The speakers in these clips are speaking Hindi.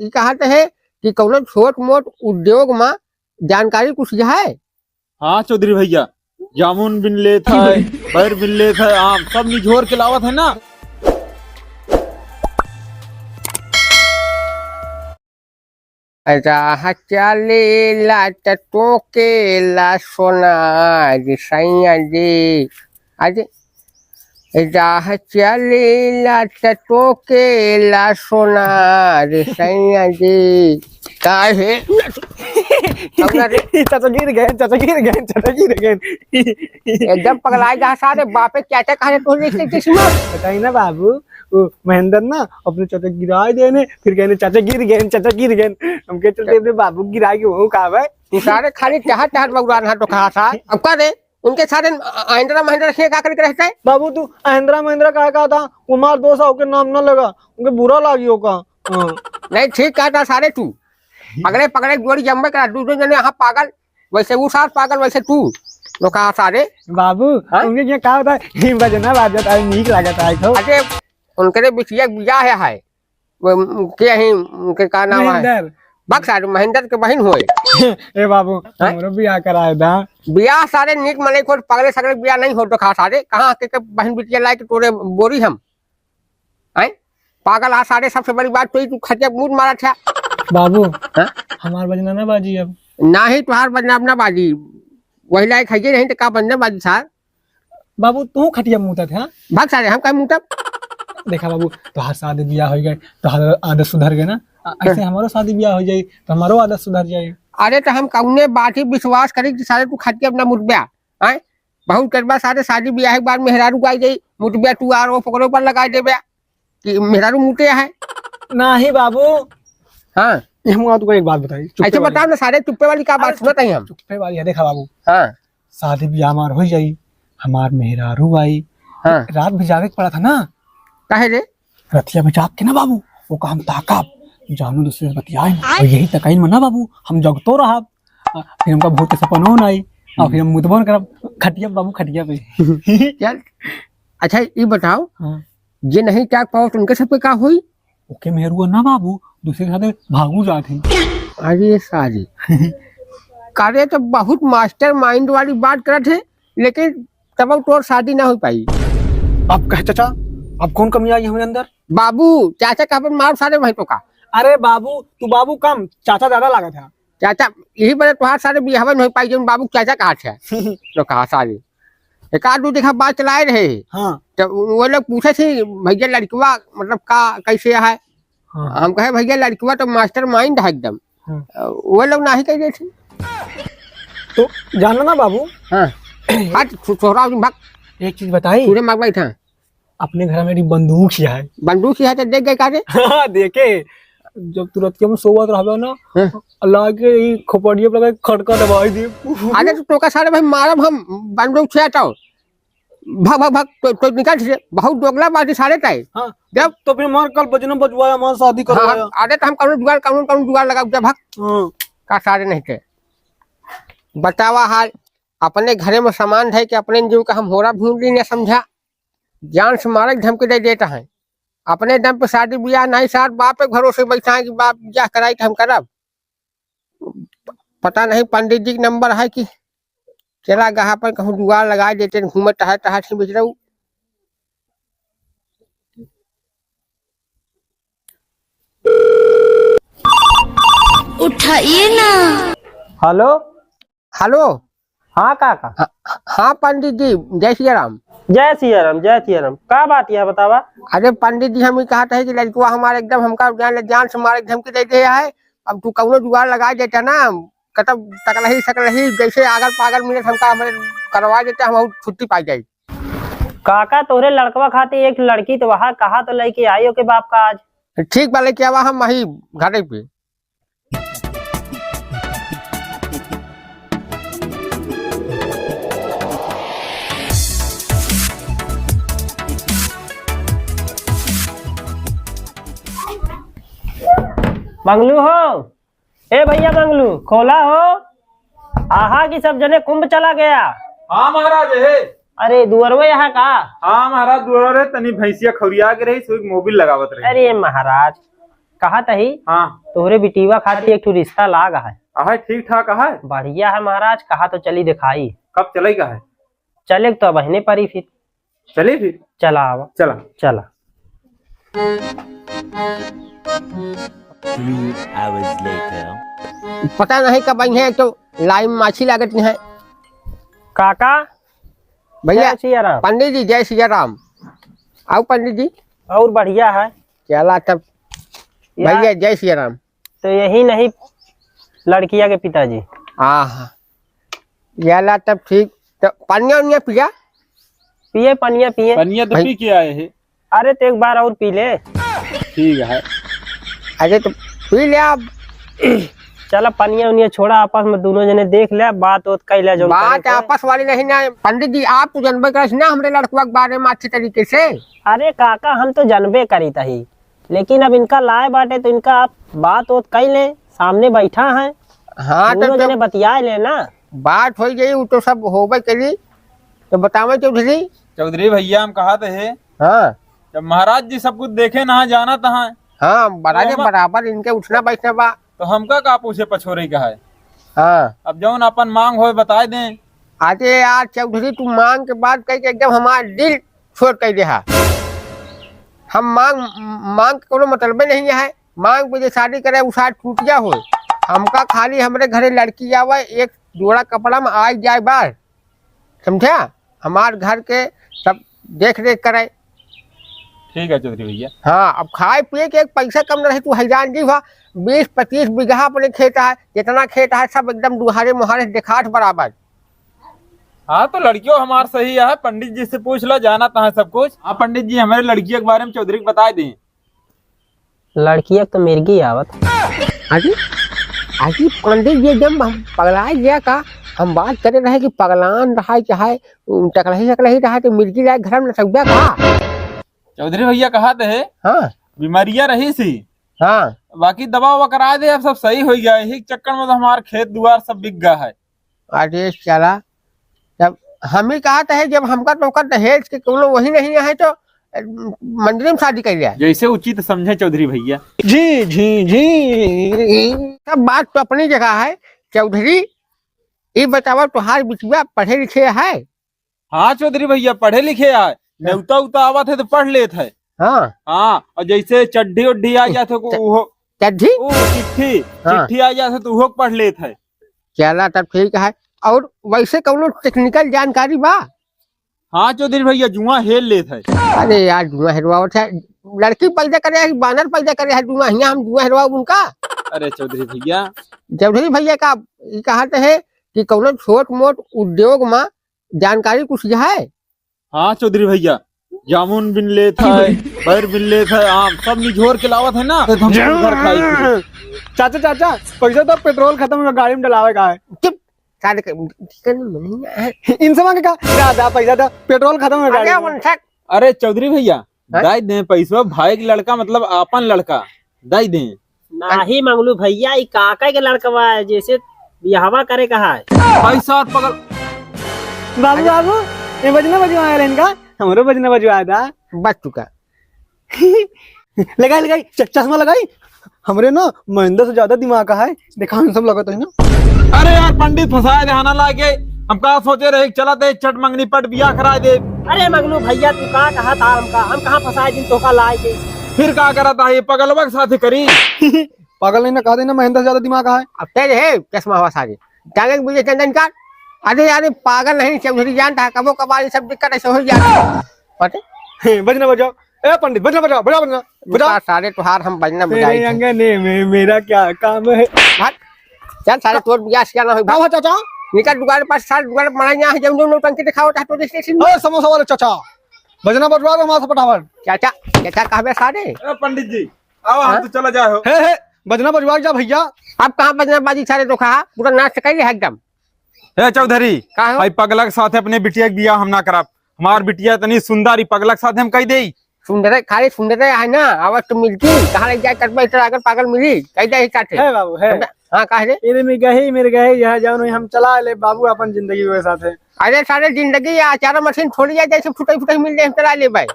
ये कहते है कि कौनो छोट मोट उद्योग में जानकारी कुछ है। हाँ चौधरी भैया, जामुन बिन लेत है, बैर बिन लेत है, आम सब निझोर के लावत है ना। राह चलेला त टोकेला सोनार सैया जी। अरे राह चलेला त टोकेला सोनार सैया जी। काहे चाचा गिर गए। एकदम पगलाई जा सारे बापे क्या क्या कहा तो बताइए ना बाबू, वो महेंद्र ना अपने चाचा गिरा देने, फिर कहने चाचा गिर गए। हम कह चलते अपने बाबू गिरा के वो कहा है तू सारे खाली चाहत चाहत बगुरान हाथ तो कहा था। अब का रे उनके सारे महिंद्रा से का करके रहता है। बाबू तू महिंद्रा कहा था, कुमार दोस्त के नाम न लगा, उनके बुरा लगी होगा। नहीं ठीक कहा था सारे तू पकड़े जोड़ी जम्मे करा दूसरे जने यहाँ पागल, वैसे वो साथ पागल वैसे तू तो कहा सारे। बाबू उनके यहाँ कहा होता है बजना बात जाता है, नीक लगता है। अरे उनके बिटिया बिया है वो के ही उनके का नाम है बक सारे महेंद्र के बहन होए। ए बाबू हमरो बियाह कराए था। बियाह सारे नीक मने को पगले सगले बियाह नहीं हो तो खा सारे कहाँ के बहन बिटिया लाए के तोरे बोरी हम हैं पागल। आ सारे सबसे बड़ी बात तो तू खटिया मुंह मारा था। बाबू हमार बजना ना बाजी अब ना ही तुहार बजना अपना बाजी वही लायक है नहीं तो का बजना बाजी सार। बाबू तू खटिया मुँहता था भाग सारे हम का मुँह देखा बाबू तुहार शादी ब्याह हो गए तो आदत सुधर गए ना, ऐसे हमारो शादी ब्याह हो जाए तो हमारो आदत सुधर जाए। अरे तो हम कौने बात ही विश्वास करी कि सारे तू खटिया अपना मुठबिया है बहुत करबा सारे शादी ब्याह के बाद मेहरारू गाई गई मुठबिया तू आर वो पकड़ो पर लगा दे कि मेहरारू मुटे है ना ही बाबू। हाँ तुमको एक बात बताई, ऐसे बताओ ना सारे चुप्पे वाली का बात सुनते हैं हम। चुप्पे वाली है देखा बाबू, हाँ शादी ब्याह हमार हो जाई, हमार मेहरारू आई, हाँ रात भी जागे पड़ा था ना, कहे रे रतिया में जाग के ना बाबू वो काम ताकब जानू दूसरे से बतियाए और यही तकाइन में ना बाबू हम जगतो रहा, फिर हमका भूत सपनो न आई और फिर हम मुतबन करब खटिया बाबू खटिया पे। चल अच्छा ये बताओ जे नहीं टाक पाओ तो उनके सब पे का हुई। ओके मेहरुआ ना बाबू दूसरे के साथ भागू जाते। अरे सारी कार्य तो बहुत मास्टर माइंड वाली बात करत है लेकिन तब तोर शादी ना हो पाई। अब कहे चाचा अब कौन कमी आई हमारे अंदर। बाबू चाचा का अपन मार सारे वहीं तो का। अरे बाबू तू बाबू कम चाचा ज्यादा लगा था। चाचा यही बड़े तुहार सारे बिहाव नहीं पाई जो बाबू चाचा कहा थे तो कहा सारे एक आध दो देखा बात चलाए रहे। हाँ तो वो लोग पूछे थे भैया लड़कवा मतलब का कैसे है। हाँ। हम कहे भैया लड़कवा तो मास्टर माइंड है एकदम। वो लोग ना ही कह थे तो जाना ना बाबू। हाँ छोरा भाग एक चीज बताई पूरे मांगवाई था अपने घर मेरी बंदूक ही है। बंदूक ही है तो देख गए कारे। हाँ देखे जब तुरंत के हम सोवत रहबे ना अल्लाह के खोपड़िए पर खड़का दबाई दी। अरे तो का सारे भाई मारब हम बंदूक से हटाओ भाग भाग भाग तो निकल से बहुत दोगला बात सारे टाइम। हाँ जब तो फिर मार कल बजना बजवाया हमारा शादी करवाया। अरे तो हम कानून जुगाड़ लगा जब भाग का सारे नहीं थे। बतावा हाल अपने घरे में सामान है कि अपने जीव का हम होरा भूल नहीं समझा जान से मारे धमकी दे देता है अपने दम पे शादी ब्याह नहीं साथ बाप पे भरोसे बैठा है कि बाप ब्याह कराई हम करब। पता नहीं पंडित जी का नंबर है कि चला गहा पर कहूँ जुगाड़ लगा देते घूमत टहर से बेच रहा हूँ। उठाइए ना। हेलो हेलो हाँ काका। हाँ पंडित जी जय श्री राम। जय सिया राम का बात है बतावा। अरे पंडित जी हम कहा था कि लड़कुआ हमारे एकदम हमका जान से मारे धमकी दे दिया है। अब तू कौनो जुगाड़ लगा देता ना कतब सकलही जैसे आगर पागल मिले हमका करवा देते हम छुट्टी पाई जाए। काका तोरे लड़कवा खाते एक लड़की तो वहाँ कहा तो लेके आई हो के बाप का आज। ठीक बाले क्या हुआ हम वही घाटे पे। मंगलू हो ए भैया मंगलू खोला हो आहा की सब जने कुंभ चला गया। हाँ महाराज है। अरे दुअरवे यहाँ का। हाँ महाराज दुअर तनी भैंसिया खौरिया के रही सोई मोबिल लगावत रही। अरे महाराज कहा तही हाँ तोहरे बिटीवा खातिर एक ठो रिश्ता लाग है। है ठीक ठाक है। बढ़िया है महाराज, कहा तो चली दिखाई। कब चलेगा है? चले तो बहने परी फिर। चले फिर। चला आवा। चला। चला। 3 hours later. पता नहीं कब आई है तो लाइन माछी लागत है। काका भैया जय सिया राम। पंडित जी जय सिया राम। आओ पंडित जी। और बढ़िया है। चला तब यार, भैया जय सिया राम। तो यही नहीं लड़किया के पिताजी। हाँ चला तब ठीक। तो पनिया उनिया पिया। पिए पनिया पिए। पनिया तो भाई- पी के आए हैं। अरे तो एक बार और पी ले। ठीक है। अरे तो पी ले आप। चला पनिया उनिया छोड़ा, आपस में दोनों जने देख ले, बात वोत कैला जो बात आपस वाली नहीं ना पंडित जी, आप तो जनबे कर ना हमरे लड़कुआ के बारे में अच्छे तरीके से। अरे काका हम तो जानबे करी तही, लेकिन अब इनका लाए बाटे तो इनका आप बात वोत कैले, सामने बैठा है। हाँ दोनों तो जने बतिया ले ना। बात हो गई वो तो सब होबे करी। तो बतावे चौधरी। चौधरी भैया हम कहा थे हाँ जब महाराज जी सब कुछ देखे ना जाना तहाँ, हाँ बराबर तो बराबर इनके उठना बैठना बा। तो हमका का पूछे पछोरे का है। हाँ अब जौन अपन मांग हो बता दें। आते यार चौधरी तू मांग के बाद कह के एकदम हमारा दिल छोड़ कर दे। हम मांग मांग के कोनो मतलब नहीं है। मांग पे जो शादी करे वो शादी टूट जा हो। हमका खाली हमरे घरे लड़की आवे, एक जोड़ा कपड़ा में आ जाए बार, समझा। हमार घर के सब देख रेख करे। ठीक है चौधरी भैया। हाँ अब खाए पिए के एक पैसा कम न रहे तू हैरान जी हुआ। 20-25 बीघा अपने खेत है, जितना खेत है सब एकदम दुहारे मुहारे दिखाट बराबर। हाँ तो लड़कियों हमार सही है, पंडित जी से पूछ लो जाना तहाँ सब कुछ। हाँ पंडित जी हमारे लड़कियों के बारे में चौधरी को बता दें। लड़किया तो मिर्गी आवत। अजी अजी पंडित जी एकदम हम पगलाए गया का। हम बात करे रहे कि पगलान रहा चाहे टकलही रहा तो मिर्गी लाए घर में सब्जा का। चौधरी भैया कहा थे हाँ बीमारियां रही सी, हाँ बाकी दवा ववा करा दे, अब सब सही हो गया। यही चक्कर में तो हमारे खेत दुआर सब बिक गया है। अरे चला जब हम ही कहा था जब हमका तो दहेज के कोनो वही नहीं है तो मंदिर में शादी कर लिया। जैसे उचित समझे चौधरी भैया। जी जी जी सब बात तो अपनी जगह है। चौधरी ये बतावा तुहार बिटिया पढ़े लिखे है? हाँ चौधरी भैया पढ़े लिखे आए, नेवता उता आवा थे तो पढ़ लेते है। हाँ हाँ और जैसे चड्ढी उड्ढी आ जाते चड्ढी चिट्ठी हाँ। चिट्ठी आ जाते तो वो पढ़ लेते है। चला तब ठीक है। और वैसे कौनो टेक्निकल जानकारी बा? हाँ चौधरी भैया जुआ हेल लेते है। अरे यार जुआ हेरवावत है। लड़की पैदा करे है कि बानर पैदा करे है जुआ? यहाँ हम जुआ हेरवा उनका। अरे चौधरी भैया चौधरी भैया का ये कहते है कि कौनो छोट मोट उद्योग में जानकारी कुछ है? हाँ चौधरी भैया जामुन बिन लेता है, बैर बिन लेता है, आम सब निझोर के लावत है ना तो हम घर खाई थी। चाचा चाचा पैसा तो पेट्रोल खत्म है, गाड़ी में डलावे का है। चुप सारे नहीं है। इनसे मांगे का दादा पैसा था, पेट्रोल खत्म है गाड़ी अरे में। उनसे अरे चौधरी भैया हाँ? दाई दे पैसा, भाई के लड़का मतलब आपन लड़का दाई दे। नाही मंगलू भैया, ई काका के लड़कवा है, जैसे बिहावा करे कहा है। पैसा और पकड़। बाबू बाबू ये बजना बजवाया रहा इनका, हमरो बजना बजवाया था। बच चुका। लगाई लगाई चश्मा लगाई। हमरे ना महेंद्र से ज्यादा दिमाग का है, देखा हम सब लगता है ना। अरे यार पंडित फंसाए ध्यान लागे, हम कहा सोचे रहे चला दे चट मंगनी पट बिया करा दे। अरे मंगलू भैया तू का कहा था हमका, हम कहाँ फंसाए दिन तो का लाए के। फिर का करा था ये पगलवा के साथ करी। पागल नहीं ना कहा देना, महेंद्र से ज्यादा दिमाग का है। अब तेरे है चश्मा हुआ सारे टांगे मुझे चंदन का। अरे यार पागल नहीं चौधरी जानता है कबो कबार सब दिक्कत ऐसे हो जाती पता। बजना बजाओ ए पंडित, बजना बजाओ, बजाओ बजना बजाओ। सारे तुहार हम बजना मेरे बजाई अंगने में मेरा क्या काम है। चल सारे तोर ब्यास क्या ना हो क्या हुआ चाचा? निकल दुकान पास सारे दुकान बनाई यहाँ जब जो नौटंकी दिखाओ था तो स्टेशन में। अरे समोसा वाले चाचा बजना बजवा दो हमारे फटाफट। चाचा चाचा कहबे सारे। पंडित जी आओ हम तो चला जाओ। हे बजना बजवा जा भैया। अब कहाँ बजना बाजी सारे तो कहा पूरा नाच सकाई है एकदम। हे चौधरी का हो? भाई पगलक साथ अपने बिटिया के बिया हम ना करब। हमार बिटिया इतनी सुंदर पगलक साथ हम कह दे। सुंदर खाली सुंदर है ना, आवाज तो मिलती कहाँ लग जाए करबे इतना अगर पागल मिली कह दे चाचे। है बाबू है। हाँ कह दे। इधर में गही मेरे गही यह जानो हम चला ले बाबू अपन जिंदगी के साथ है। अरे सारे जिंदगी अचार मशीन छोड़ी जाए जैसे फुटाई फुटाई मिल जाए चला ले भाई।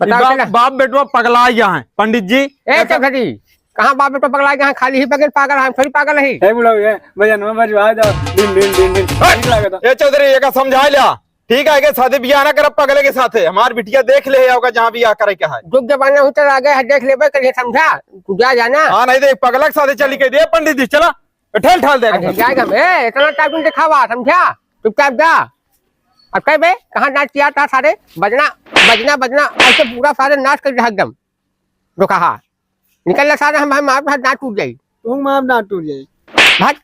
बताओ चला। बाप बेटवा पगला यहाँ है पंडित जी। ए चौधरी कहाँ बाप बेटा पगला गया खाली ही बगल पागल हम थोड़ी पागल है है बुलाओ ये भजन में बजवा दो दिन दिन दिन दिन ठीक लगा ये चौधरी ये का समझा लिया ठीक है के शादी बियाह ना कर पगले के साथ हमार बिटिया देख ले होगा जहाँ बियाह करे के है जुग जमाना उतर आ गए देख लेबे करिए समझा तू जा जाना हाँ नहीं देख पगलक शादी चली के दे पंडित जी चला ठेल ठाल दे जाएगा मैं इतना टाइम दिखावा समझा चुपचाप जा अब कह बे कहाँ नाच किया था सारे बजना बजना बजना ऐसे पूरा सारे नाच कर दिया एकदम रुका निकल सारे हम नाच टूट जाये तुम मां ना टूट जाए भाग